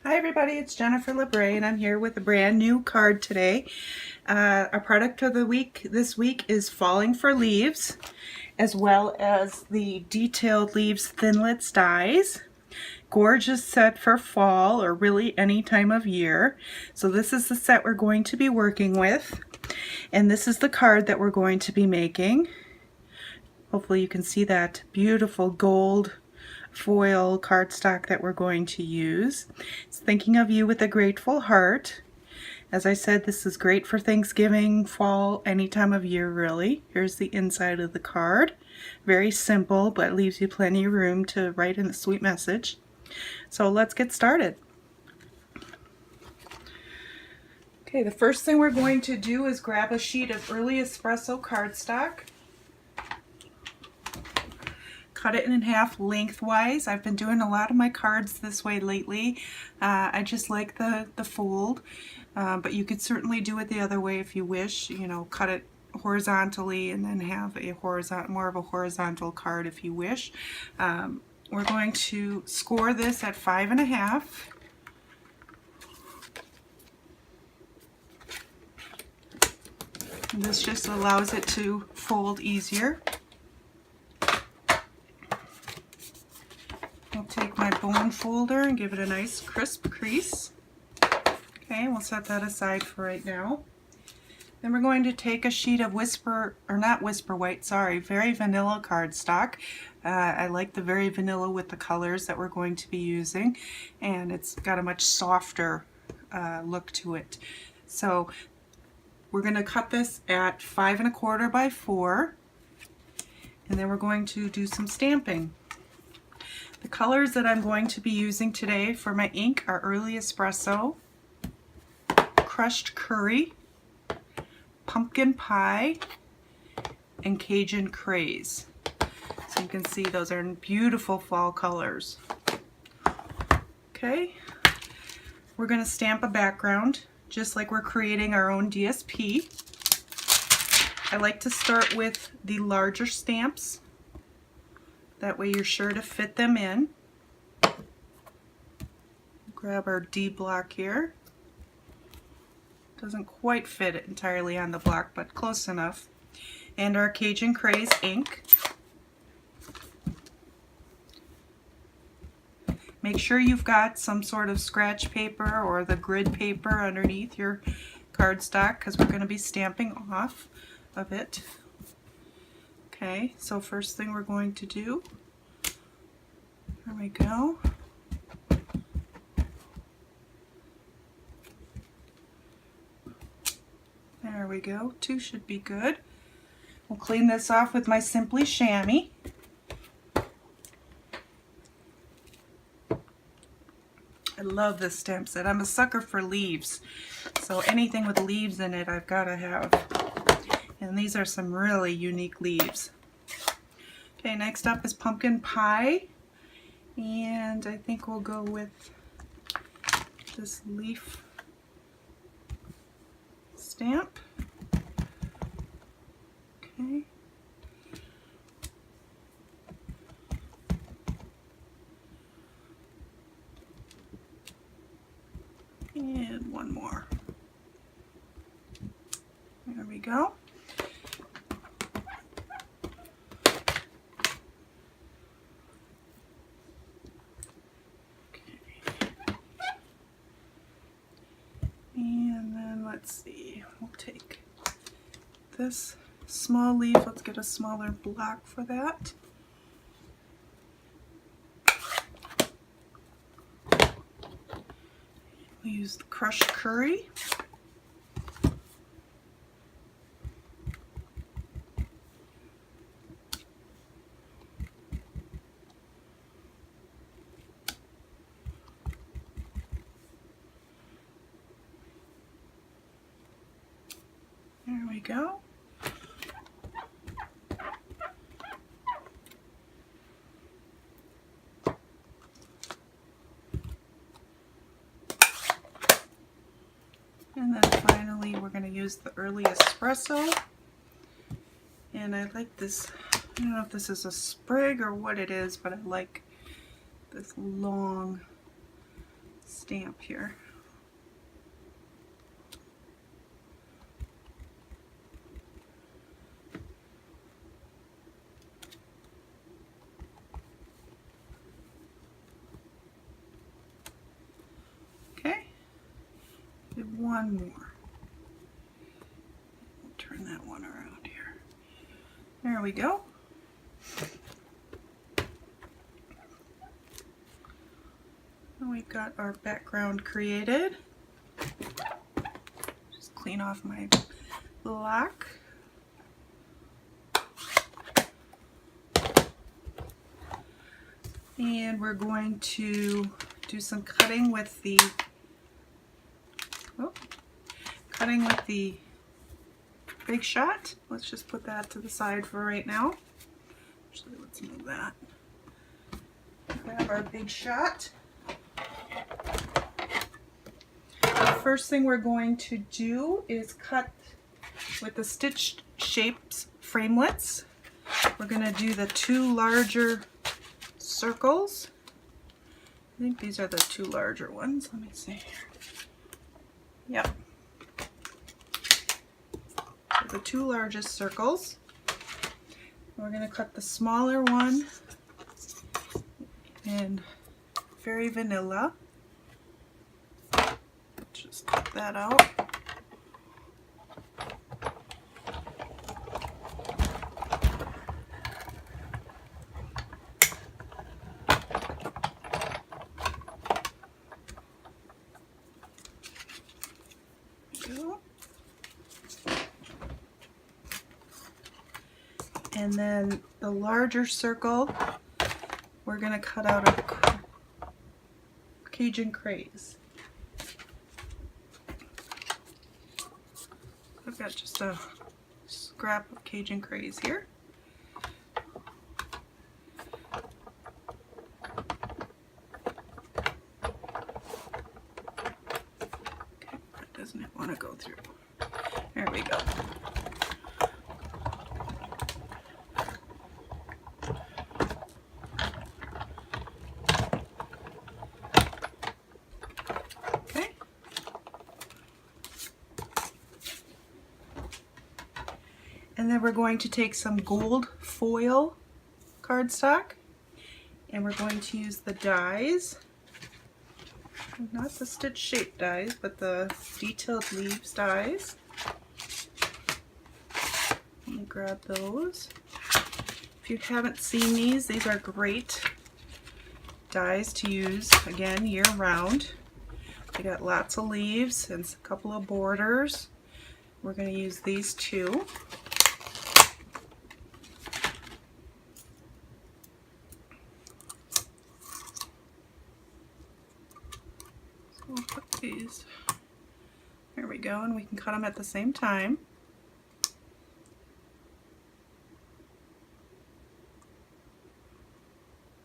Hi everybody, it's Jennifer Labre and I'm here with a brand new card today. Our product of the week this week is Falling for Leaves, as well as the Detailed Leaves Thinlits dies. Gorgeous set for fall or really any time of year. So this is the set we're going to be working with, and this is the card that we're going to be making. Hopefully you can see that beautiful gold foil cardstock that we're going to use. It's thinking of you with a grateful heart. As I said, this is great for Thanksgiving, fall, any time of year really. Here's the inside of the card. Very simple, but leaves you plenty of room to write in a sweet message. So let's get started. Okay, the first thing we're going to do is grab a sheet of early espresso cardstock. Cut it in half lengthwise. I've been doing a lot of my cards this way lately. I just like the fold, but you could certainly do it the other way if you wish. You know, cut it horizontally and then have a more of a horizontal card if you wish. We're going to score this at 5.5. This just allows it to fold easier. I'll take my bone folder and give it a nice crisp crease. Okay, we'll set that aside for right now. Then we're going to take a sheet of Very Vanilla cardstock. I like the Very Vanilla with the colors that we're going to be using, and it's got a much softer look to it. So we're going to cut this at 5.25 by 4, and then we're going to do some stamping. The colors that I'm going to be using today for my ink are Early Espresso, Crushed Curry, Pumpkin Pie, and Cajun Craze. So you can see those are beautiful fall colors. Okay, we're going to stamp a background just like we're creating our own DSP. I like to start with the larger stamps. That way you're sure to fit them in. Grab our D block here. Doesn't quite fit it entirely on the block, but close enough. And our Cajun Craze ink. Make sure you've got some sort of scratch paper or the grid paper underneath your cardstock, because we're going to be stamping off of it. Okay, so first thing we're going to do, there we go. There we go, 2 should be good. We'll clean this off with my Simply Chamois. I love this stamp set. I'm a sucker for leaves, so anything with leaves in it I've got to have. And these are some really unique leaves. Okay, next up is Pumpkin Pie, and I think we'll go with this leaf stamp. Okay. And one more. There we go. Let's see, we'll take this small leaf, let's get a smaller block for that. We'll use the Crushed Curry. There we go. And then finally we're going to use the Early Espresso. And I like this, I don't know if this is a sprig or what it is, but I like this long stamp here. Okay, do one more. We'll turn that one around here. There we go. And we've got our background created. Just clean off my black. And we're going to do some cutting with the Big Shot. Let's just put that to the side for right now. Actually, let's move that. Grab our Big Shot. The first thing we're going to do is cut with the stitched shapes framelits. We're going to do the two larger circles. I think these are the two larger ones. Let me see here. Yep. So the two largest circles. We're going to cut the smaller one in Very Vanilla. Just cut that out. And then the larger circle, we're going to cut out a Cajun Craze. I've got just a scrap of Cajun Craze here. Okay, that doesn't want to go through. There we go. And then we're going to take some gold foil cardstock and we're going to use the dies, not the stitch shape dies, but the detailed leaves dies. Let me grab those. If you haven't seen these are great dies to use, again, year round. They got lots of leaves and a couple of borders. We're going to use these two. We'll put these, there we go, and we can cut them at the same time.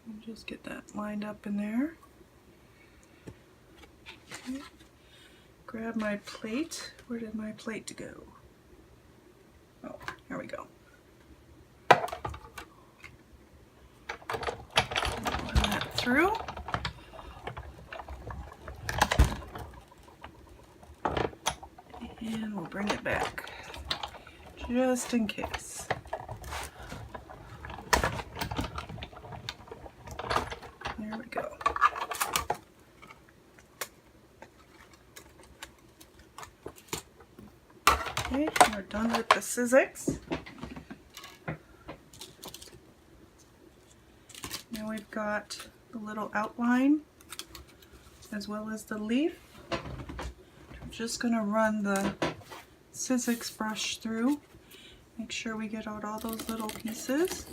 And just get that lined up in there. Okay. Grab my plate. Where did my plate go? Oh, here we go. Run that through. And we'll bring it back, just in case. There we go. Okay, we're done with the Sizzix. Now we've got the little outline as well as the leaf. Just going to run the Sizzix brush through, make sure we get out all those little pieces.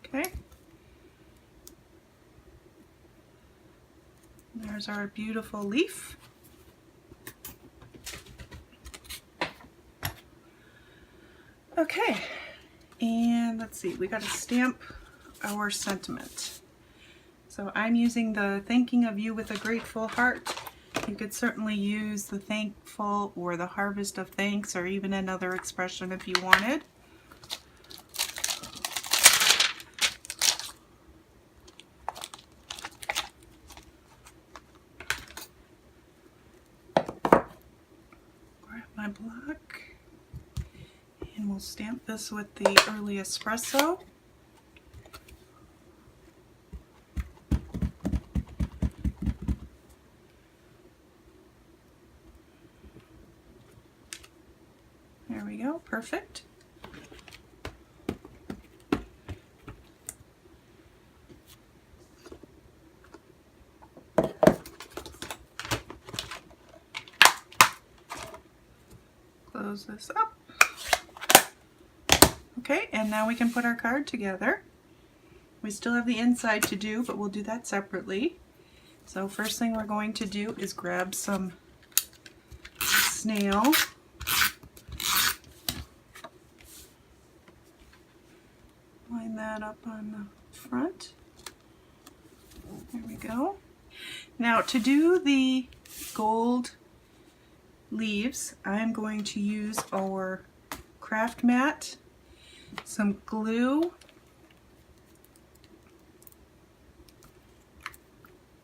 Okay. There's our beautiful leaf. Okay. And let's see, we got to stamp our sentiment. So I'm using the Thinking of You with a Grateful Heart You could certainly use the thankful or the harvest of thanks, or even another expression if you wanted. Grab my block, and we'll stamp this with the early espresso. There we go, perfect. Close this up. Okay, and now we can put our card together. We still have the inside to do, but we'll do that separately. So first thing we're going to do is grab some snail. Line that up on the front. There we go. Now to do the gold leaves, I'm going to use our craft mat, some glue,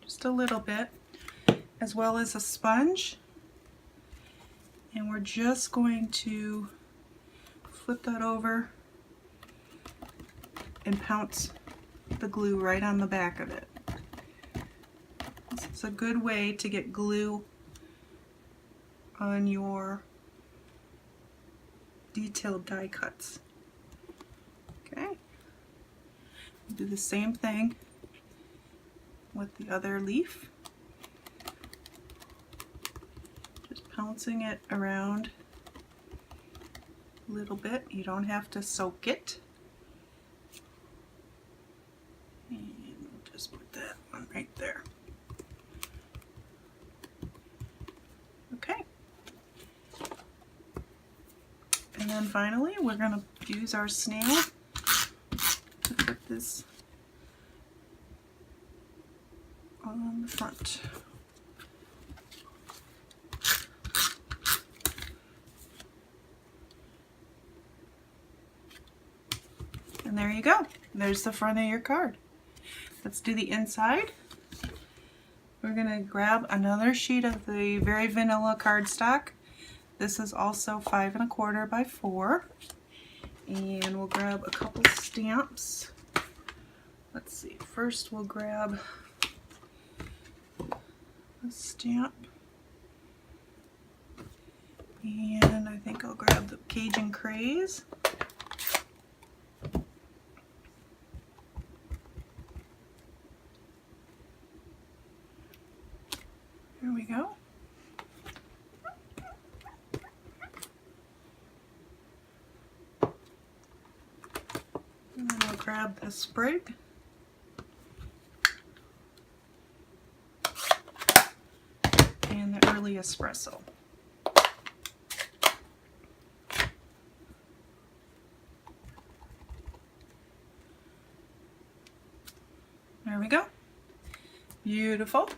just a little bit, as well as a sponge, and we're just going to flip that over and pounce the glue right on the back of it. This is a good way to get glue on your detailed die cuts. Okay, do the same thing with the other leaf. Just pouncing it around a little bit. You don't have to soak it. And we'll just put that one right there. Okay. And then finally, we're going to use our snail to put this on the front. And there you go. There's the front of your card. Let's do the inside. We're going to grab another sheet of the very vanilla cardstock. This is also 5 1/4 by 4. And we'll grab a couple stamps. Let's see, first we'll grab a stamp. And I think I'll grab the Cajun Craze. There we go. And then I'll grab the sprig. And the early espresso. There we go. Beautiful.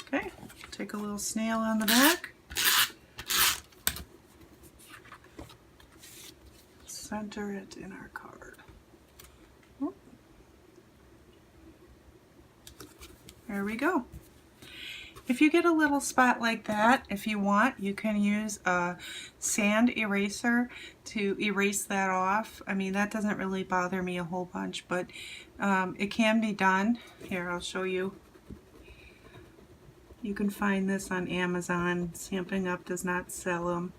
Okay, take a little snail on the back. Center it in our card. There we go. If you get a little spot like that, if you want, you can use a sand eraser to erase that off. I mean, that doesn't really bother me a whole bunch, but it can be done. Here, I'll show you. You can find this on Amazon. Stampin' Up! Does not sell them.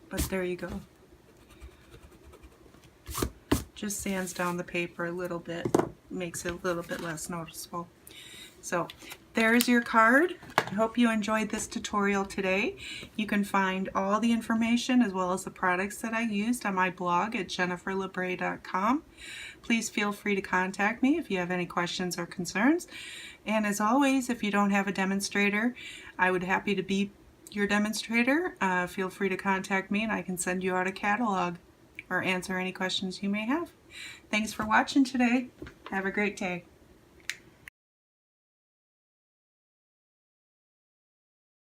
But there you go. Just sands down the paper a little bit, makes it a little bit less noticeable. So there's your card. I hope you enjoyed this tutorial today. You can find all the information as well as the products that I used on my blog at jenniferlabre.com. Please feel free to contact me if you have any questions or concerns. And as always, if you don't have a demonstrator, I would happy to be your demonstrator. Feel free to contact me and I can send you out a catalog or answer any questions you may have. Thanks for watching today. Have a great day.